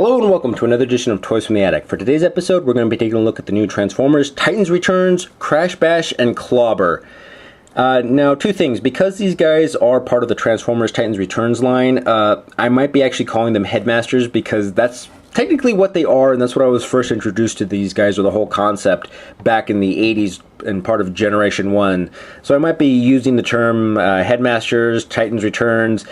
Hello and welcome to another edition of Toys from the Attic. For today's episode, we're going to be taking a look at the new Transformers, Titans Returns, Crashbash, and Clobber. Now, two things. Because these guys are part of the Transformers Titans Returns line, I might be actually calling them Headmasters because that's technically what they are, and that's what I was first introduced to these guys, or the whole concept, back in the 80s and part of Generation 1. So I might be using the term Headmasters, Titans Returns,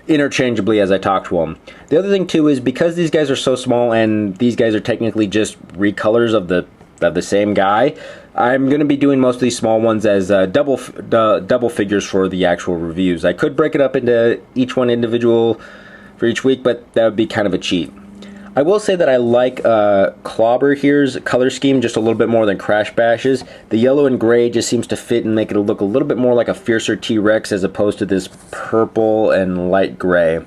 interchangeably as I talk to them. The other thing too is because these guys are so small and these guys are technically just recolors of the same guy, I'm going to be doing most of these small ones as double figures for the actual reviews. I could break it up into each one individual for each week, but that would be kind of a cheat. I will say that I like Clobber here's color scheme just a little bit more than Crashbash's. The yellow and gray just seems to fit and make it look a little bit more like a fiercer T-Rex as opposed to this purple and light gray.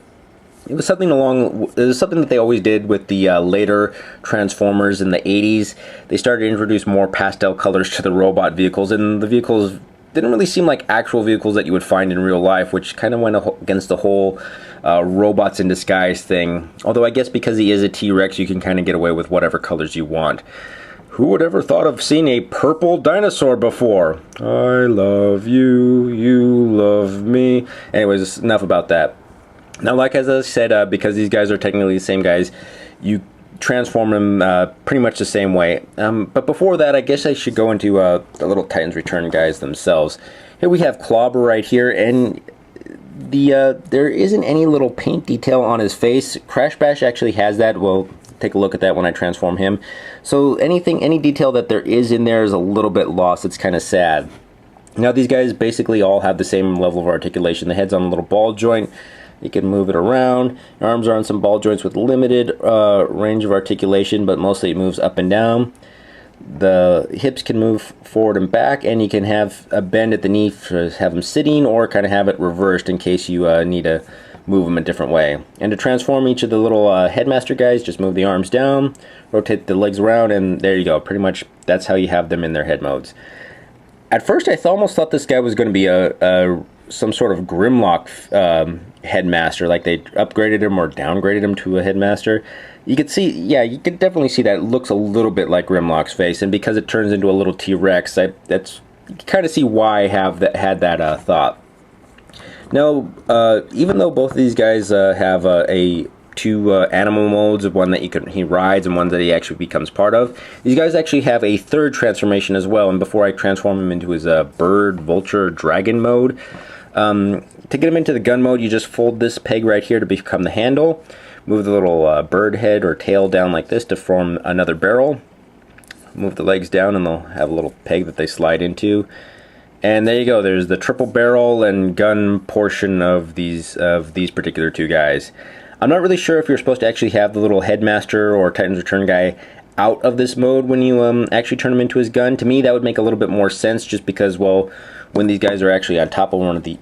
It was something that they always did with the later Transformers in the 80s. They started to introduce more pastel colors to the robot vehicles, and the vehicles didn't really seem like actual vehicles that you would find in real life, which kind of went against the whole robots in disguise thing. Although I guess because he is a T-Rex, you can kind of get away with whatever colors you want. Who would ever thought of seeing a purple dinosaur before? I love you, you love me. Anyways, enough about that. Now, like as I said, because these guys are technically the same guys, you transform them pretty much the same way. But before that, I guess I should go into the little Titans Return guys themselves. Here we have Clobber right here, and there isn't any little paint detail on his face. Crashbash actually has that. We'll take a look at that when I transform him. So any detail that there is in there is a little bit lost. It's kind of sad. Now these guys basically all have the same level of articulation. The head's on a little ball joint. You can move it around. Your arms are on some ball joints with limited range of articulation, but mostly it moves up and down. The hips can move forward and back, and you can have a bend at the knee to have them sitting, or kind of have it reversed in case you need to move them a different way. And to transform each of the little Headmaster guys, just move the arms down, rotate the legs around, and there you go. Pretty much that's how you have them in their head modes. At first, I almost thought this guy was going to be some sort of Grimlock Headmaster, like they upgraded him or downgraded him to a Headmaster. You could see, yeah, you could definitely see that it looks a little bit like Grimlock's face, and because it turns into a little T-Rex, you can kind of see why I had that thought. Now, even though both of these guys have two animal modes, one that he rides and one that he actually becomes part of, these guys actually have a third transformation as well. And before I transform him into his bird, vulture, dragon mode, to get him into the gun mode, you just fold this peg right here to become the handle. Move the little bird head or tail down like this to form another barrel. Move the legs down and they'll have a little peg that they slide into. And there you go. There's the triple barrel and gun portion of these particular two guys. I'm not really sure if you're supposed to actually have the little Headmaster or Titans Return guy out of this mode when you actually turn him into his gun. To me, that would make a little bit more sense, just because, well, when these guys are actually on top of one of the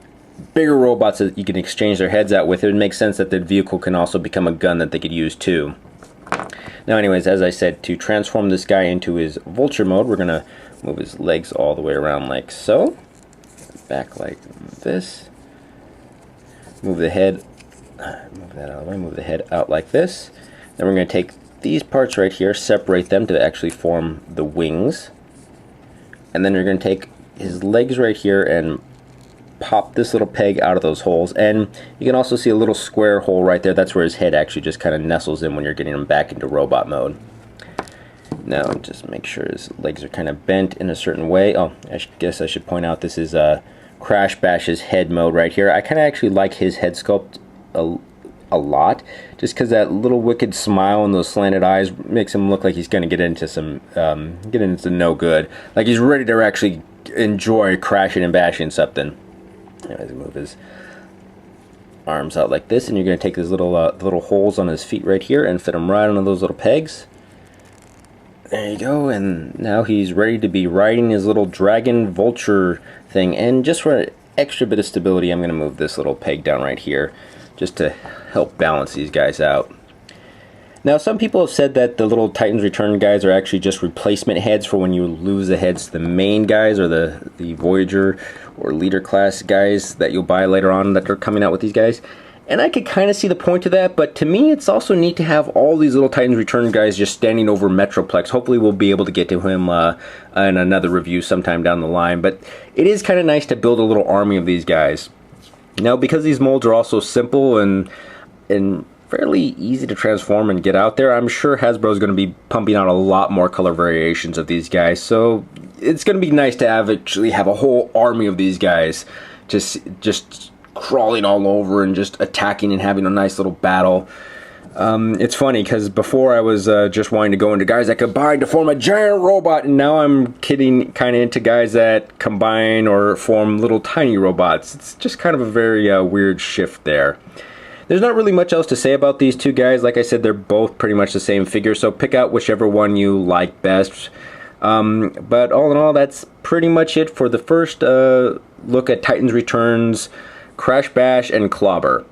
bigger robots that you can exchange their heads out with, it would make sense that the vehicle can also become a gun that they could use too. Now anyways, as I said, to transform this guy into his vulture mode, we're going to move his legs all the way around like so. Back like this. Move the head. Move that out of the way. Move the head out like this. Then we're going to take these parts right here, separate them to actually form the wings. And then you're going to take his legs right here and pop this little peg out of those holes. And you can also see a little square hole right there. That's where his head actually just kind of nestles in when you're getting him back into robot mode. Now just make sure his legs are kind of bent in a certain way. Oh, I guess I should point out this is Crashbash's head mode right here. I kind of actually like his head sculpt a lot, just because that little wicked smile and those slanted eyes makes him look like he's going to get into no good. Like he's ready to actually enjoy crashing and bashing something. Anyways, move his arms out like this, and you're going to take these little holes on his feet right here and fit them right onto those little pegs. There you go, and now he's ready to be riding his little dragon vulture thing. And just for an extra bit of stability, I'm going to move this little peg down right here, just to help balance these guys out. Now, some people have said that the little Titans Return guys are actually just replacement heads for when you lose the heads to the main guys, or the Voyager or Leader class guys that you'll buy later on that are coming out with these guys. And I could kind of see the point to that, but to me it's also neat to have all these little Titans Return guys just standing over Metroplex. Hopefully we'll be able to get to him in another review sometime down the line, but it is kind of nice to build a little army of these guys. Now, because these molds are also simple and fairly easy to transform and get out there, I'm sure Hasbro is going to be pumping out a lot more color variations of these guys, so it's going to be nice to actually have a whole army of these guys just crawling all over and just attacking and having a nice little battle. It's funny because before I was just wanting to go into guys that combine to form a giant robot, and now I'm getting kind of into guys that combine or form little tiny robots. It's just kind of a very weird shift there. There's not really much else to say about these two guys. Like I said, they're both pretty much the same figure, so pick out whichever one you like best. But all in all, that's pretty much it for the first look at Titans Returns, Crash Bash, and Clobber.